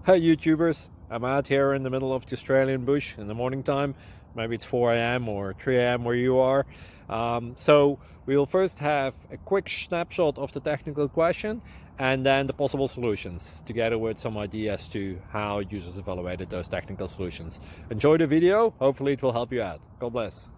Hi YouTubers, I'm out here in the middle of the Australian bush in the morning time. Maybe it's 4 a.m. or 3 a.m. where you are. So we'll first have a quick snapshot of the technical question and then the possible solutions, together with some ideas to how users evaluated those technical solutions. Enjoy the video, hopefully it will help you out. God bless.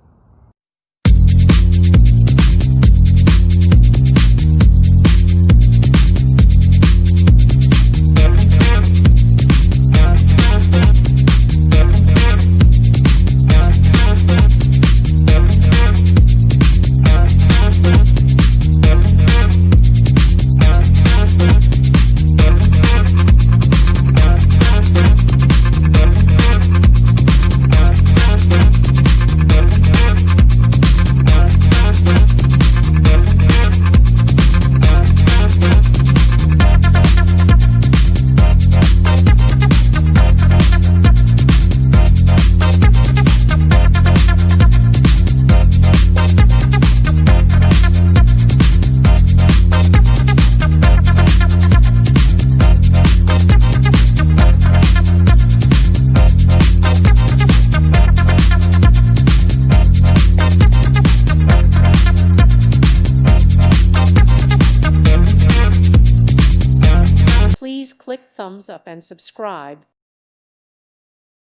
Please click thumbs up and subscribe.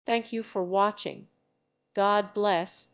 Thank you for watching. God bless.